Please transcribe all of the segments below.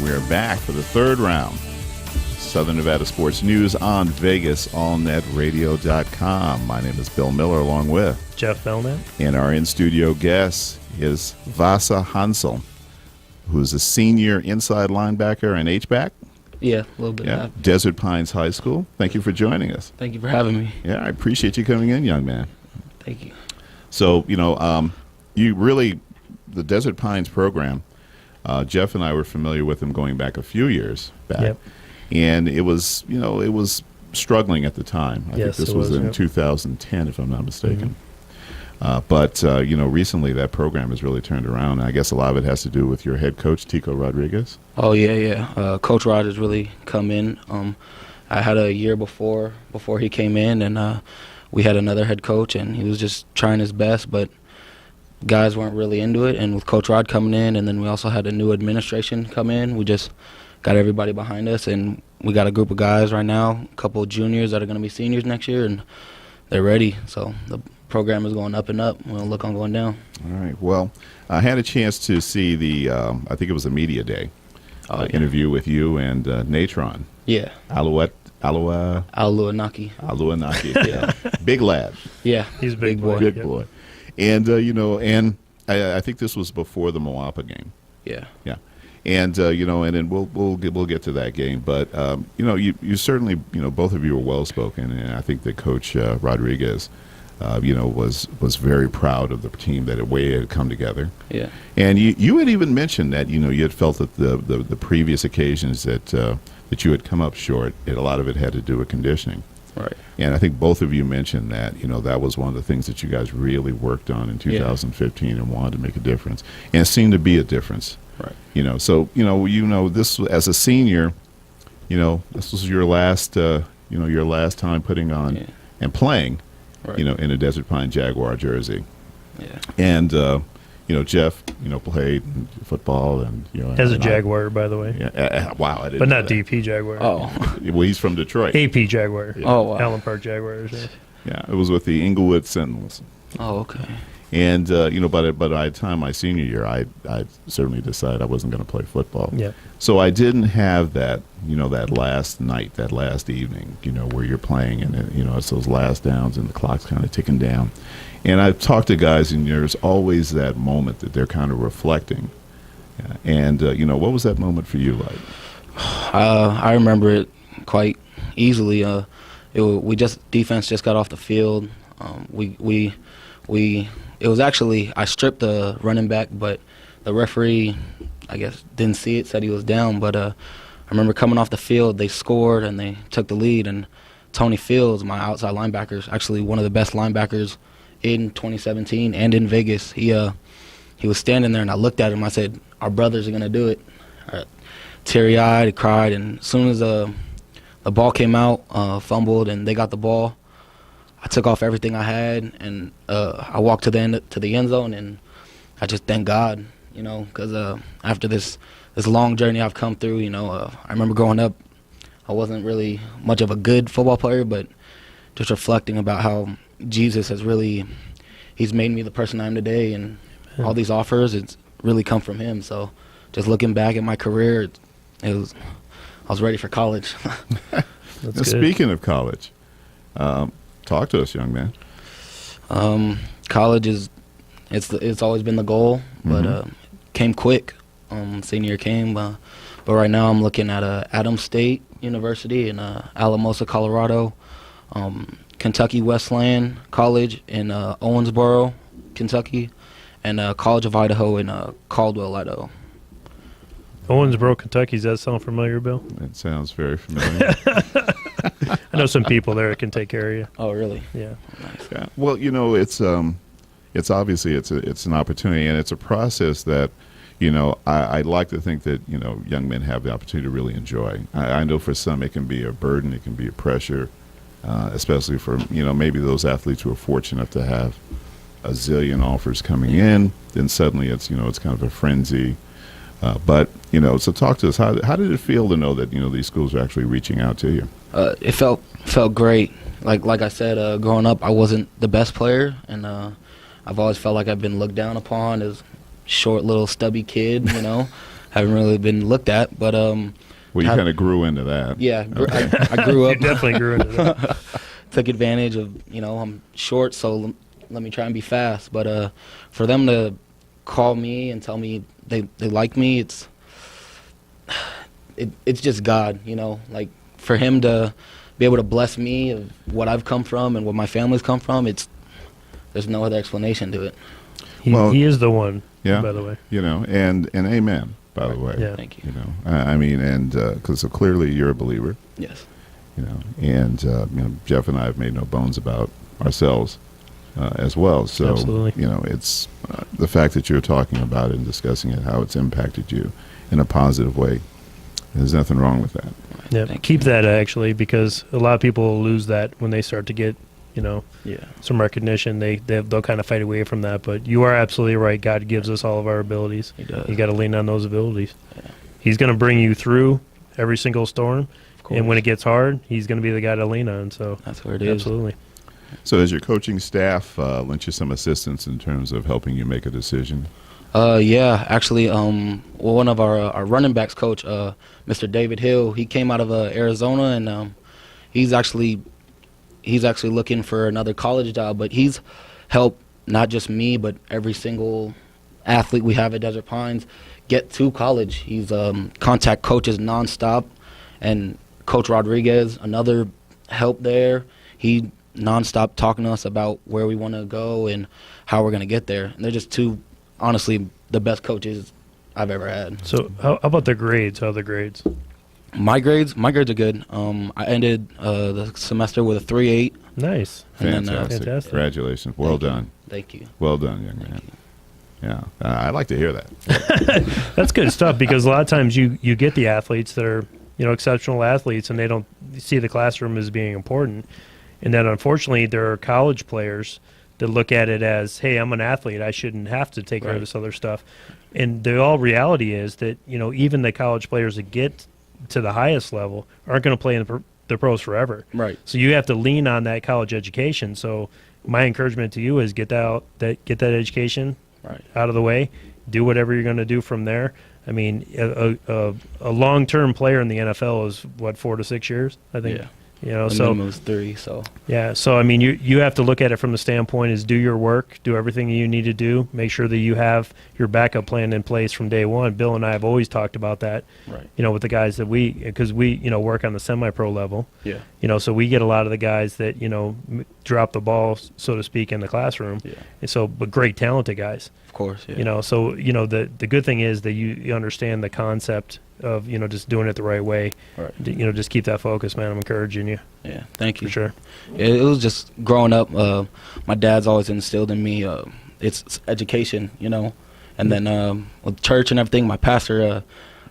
We are back for the third round. Southern Nevada Sports News on VegasAllNetRadio.com. My name is Bill Miller, along with Jeff Belknap. And our in-studio guest is Vasa Hansel, who's a senior inside linebacker and H-back. Yeah, a little bit. Yeah, Desert Pines High School. Thank you for joining us. Thank you for having me. Yeah, I appreciate you coming in, young man. Thank you. So, you really, the Desert Pines program, Jeff and I were familiar with them going back a few years back. Yep. And it was, it was struggling at the time. I think this was in 2010, if I'm not mistaken. But recently that program has really turned around. I guess a lot of it has to do with your head coach, Tico Rodriguez. Oh, yeah. Coach Rod has really come in. I had a year before he came in, and we had another head coach, and he was just trying his best, but guys weren't really into it. And with Coach Rod coming in, and then we also had a new administration come in, we just got everybody behind us, and we got a group of guys right now, a couple of juniors that are going to be seniors next year, and they're ready. So the program is going up and up. We don't look on going down. All right. Well, I had a chance to see the, I think it was a media day interview with you and Natron. Yeah. Aluanaki. Yeah. Big lad. Yeah. He's a big boy. Big boy. And, and I think this was before the Moapa game. Yeah. Yeah. And, and then we'll get to that game. But, you certainly, both of you were well-spoken. And I think that Coach Rodriguez, was very proud of the team, that way it had come together. Yeah. And you had even mentioned that, you had felt that the previous occasions that you had come up short, a lot of it had to do with conditioning. Right. And I think both of you mentioned that, that was one of the things that you guys really worked on in 2015 and wanted to make a difference. And it seemed to be a difference. Right. So, this as a senior, this was your last, your last time putting on and playing, right. In a Desert Pine Jaguar jersey. Yeah. And, Jeff, played football and, As a Jaguar, by the way. Yeah. Wow. I didn't But know not that. DP Jaguar. Oh. Well, he's from Detroit. AP Jaguar. Yeah. Oh, wow. Allen Park Jaguars. Yeah. Yeah. It was with the Inglewood Sentinels. Oh, okay. And, but by the time my senior year, I certainly decided I wasn't going to play football. Yeah. So I didn't have that, that last night, that last evening, where you're playing and, it's those last downs and the clock's kind of ticking down. And I've talked to guys, and there's always that moment that they're kind of reflecting. And, what was that moment for you like? I remember it quite easily. Defense just got off the field. It was actually, I stripped the running back, but the referee, I guess, didn't see it, said he was down. But I remember coming off the field, they scored and they took the lead. And Tony Fields, my outside linebacker, actually one of the best linebackers in 2017 and in Vegas. He was standing there, and I looked at him. I said, "Our brothers are gonna do it." Teary-eyed, cried, and as soon as the ball came out, fumbled, and they got the ball, I took off everything I had, and I walked to the end zone, and I just thank God, because after this long journey I've come through, I remember growing up, I wasn't really much of a good football player, but just reflecting about how Jesus has really, he's made me the person I am today, and all these offers, it's really come from him. So just looking back at my career, I was ready for college. Now, speaking of college, talk to us, young man. College it's always been the goal, but came quick. Senior year came, but right now I'm looking at Adams State University in Alamosa, Colorado, Kentucky Wesleyan College in Owensboro, Kentucky, and College of Idaho in Caldwell, Idaho. Owensboro, Kentucky. Does that sound familiar, Bill? It sounds very familiar. I know some people there that can take care of you. Oh, really? Yeah. Nice. Yeah. Well, it's obviously it's an opportunity, and it's a process that, I'd like to think that, young men have the opportunity to really enjoy. I know for some it can be a burden, it can be a pressure, especially for, maybe those athletes who are fortunate enough to have a zillion offers coming in. Then suddenly it's, it's kind of a frenzy. But, so talk to us. How did it feel to know that, these schools are actually reaching out to you? It felt great. Like I said, growing up, I wasn't the best player, and I've always felt like I've been looked down upon as short, little, stubby kid, haven't really been looked at. But Well, you Have- kind of grew into that. yeah, I grew You up, definitely grew into that. took advantage of, I'm short, so let me try and be fast. But for them to call me and tell me they like me, it's just God, like for him to be able to bless me of what I've come from and what my family's come from. There's no other explanation to it. Well, He is the one, Yeah. by the way. And amen, by the way. Yeah. Thank you. I mean, and because so clearly you're a believer, Yes. and Jeff and I have made no bones about ourselves as well. So, Absolutely. it's the fact that you're talking about it and discussing it, how it's impacted you in a positive way. There's nothing wrong with that. Yeah, Thank keep that actually, because a lot of people lose that when they start to get, Yeah. some recognition. They'll kind of fight away from that. But you are absolutely right. God gives us all of our abilities. He does. You got to lean on those abilities. Yeah. He's going to bring you through every single storm, Of course. and when it gets hard, he's going to be the guy to lean on. So That's where it is. absolutely. So, has your coaching staff lent you some assistance in terms of helping you make a decision? Yeah, actually, one of our running backs coach, Mr. David Hill, he came out of Arizona, and he's actually looking for another college job. But he's helped not just me, but every single athlete we have at Desert Pines get to college. He's contact coaches nonstop, and Coach Rodriguez, another help there. He nonstop talking to us about where we want to go and how we're going to get there. And they're just two, honestly, the best coaches I've ever had. So how about the grades? How are the grades? My grades are good. I ended the semester with a 3.8. Nice. And then, Fantastic. Fantastic. Congratulations. Well Thank you. done. Thank you. Well done, young man. Yeah. I'd like to hear that. That's good stuff, because a lot of times you get the athletes that are exceptional athletes, and they don't see the classroom as being important. And then unfortunately there are college players that look at it as, hey, I'm an athlete, I shouldn't have to take care of Right. this other stuff. And the all reality is that even the college players that get to the highest level aren't going to play in the pros forever. Right. So you have to lean on that college education. So my encouragement to you is get that education Right. out of the way, do whatever you're going to do from there. I mean, a long-term player in the NFL is what, 4 to 6 years, I think. Yeah. The The minimum is 3, so. yeah. So I mean, you have to look at it from the standpoint is do your work, do everything you need to do, make sure that you have your backup plan in place from day one. Bill and I have always talked about that. Right. With the guys that because we work on the semi-pro level. Yeah. So we get a lot of the guys that drop the ball, so to speak, in the classroom. Yeah. And so, but great talented guys. Of course, yeah. So the good thing is that you understand the concept of just doing it the right way. Right. Just keep that focus, man. I'm encouraging you Yeah. Thank for you. sure. It was just growing up. My dad's always instilled in me it's education, and then with church and everything. My pastor, I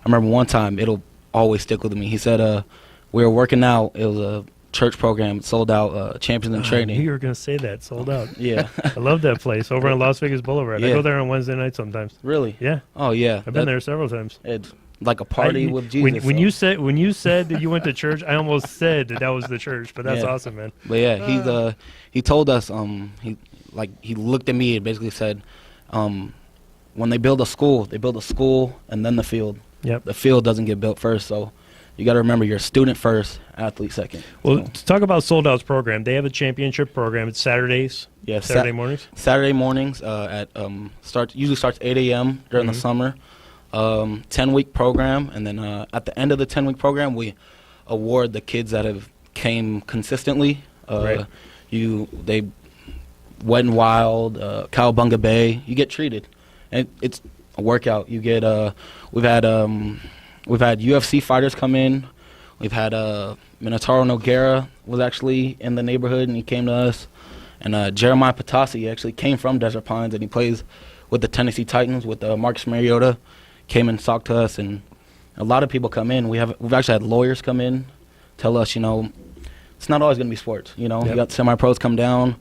remember one time, it'll always stick with me. He said, we were working out. It was a church program, sold out, Champions in I knew Training. you were going to say that. Sold out. Yeah. I love that place over on Las Vegas Boulevard. I Yeah. go there on Wednesday night sometimes. Really? Yeah, Oh yeah. I've been there several times. It's like a party I- with Jesus. When so. you said that you went to church, I almost said that was the church. But that's Yeah. awesome, man. But yeah, he told us he looked at me and basically said, when they build a school and then the field. Yep. The field doesn't get built first, so you got to remember you're a student first, athlete second. Well, So, to talk about Sold Out's program, they have a championship program. It's Saturdays, yeah, Saturday mornings. Saturday mornings at usually starts 8 a.m. during the Mhm. summer. 10-week program, and then at the end of the 10-week program, we award the kids that have came consistently. Right. They Wet and Wild, Cowabunga Bay. You get treated, and it's a workout. You get we've had UFC fighters come in. We've had Minotauro Nogueira was actually in the neighborhood, and he came to us. And Jeremiah Patasi actually came from Desert Pines, and he plays with the Tennessee Titans with Marcus Mariota. Came and talked to us, and a lot of people come in. We've actually had lawyers come in, tell us, it's not always going to be sports. You Yep. got semi-pros come down.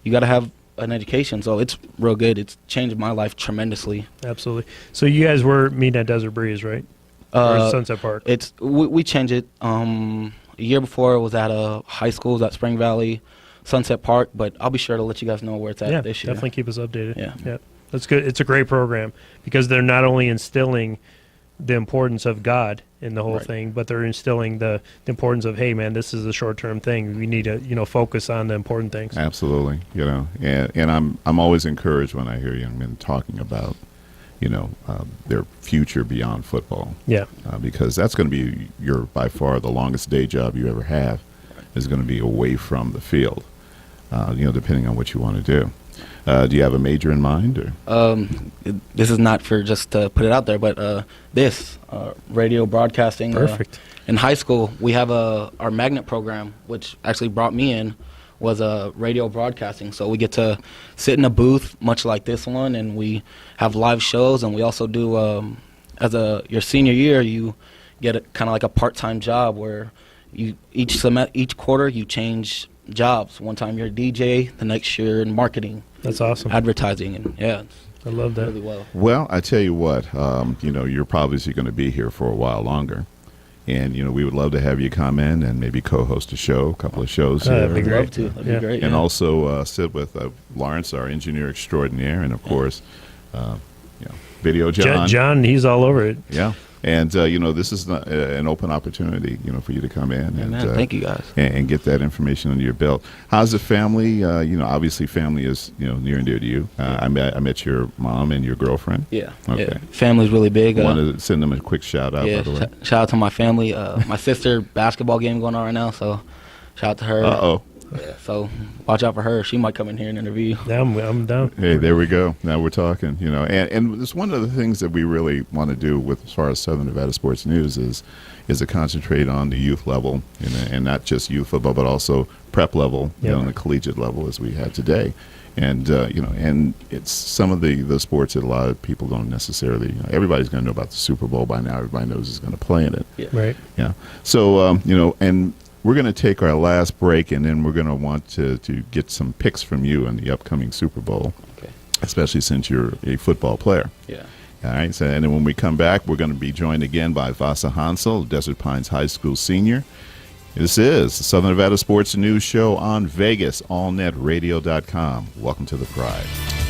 You got to have an education, so it's real good. It's changed my life tremendously. Absolutely. So you guys were meeting at Desert Breeze, right? Or Sunset Park. We changed it. A year before it was at high schools at Spring Valley, Sunset Park, but I'll be sure to let you guys know where it's at Yeah, this year. definitely keep us updated. Yeah. That's good. It's a great program because they're not only instilling the importance of God in the whole Right. thing, but they're instilling the importance of, hey man, this is a short-term thing. We need to, focus on the important things. Absolutely, and I'm always encouraged when I hear young men talking about, their future beyond football, Yeah. because that's going to be by far the longest day job you ever have, is going to be away from the field, depending on what you want to do. Do you have a major in mind? Or? This is not for just to put it out there, but radio broadcasting. Perfect. In high school, we have our magnet program, which actually brought me in, was radio broadcasting. So we get to sit in a booth, much like this one, and we have live shows. And we also do, your senior year, you get kind of like a part-time job where each quarter you change jobs. One time you're a DJ, the next year in marketing, That's awesome. advertising, and yeah, I love that. really well. Well, I tell you what, you're probably going to be here for a while longer. And, we would love to have you come in and maybe co-host a couple of shows here. That'd be great. Love to. That'd Yeah. be great. And yeah. also sit with Lawrence, our engineer extraordinaire, and, of course, Video John. John, he's all over it. Yeah. And, this is an open opportunity, for you to come in Yeah, and man, thank you guys. and get that information under your belt. How's the family? Obviously family is, near and dear to you. I met your mom and your girlfriend. Yeah. Okay. Yeah. Family's really big. Want to send them a quick shout out, yeah. by the way. Shout out to my family. My sister basketball game going on right now, so shout out to her. Uh-oh. Yeah, so watch out for her. She might come in here and interview you. Yeah, I'm down. Hey, there we go. Now we're talking, and it's one of the things that we really want to do with as far as Southern Nevada Sports News is to concentrate on the youth level, and not just youth football, but also prep level, Yeah. on the collegiate level as we have today. And, and it's some of the sports that a lot of people don't necessarily, everybody's going to know about the Super Bowl by now. Everybody knows who's going to play in it. Yeah. Right. Yeah. So, and we're going to take our last break, and then we're going to want to get some picks from you in the upcoming Super Bowl, Okay. especially since you're a football player. Yeah. All right. So, and then when we come back, we're going to be joined again by Vasa Hansel, Desert Pines High School senior. This is the Southern Nevada Sports News Show on Vegas, allnetradio.com. Welcome to the Pride.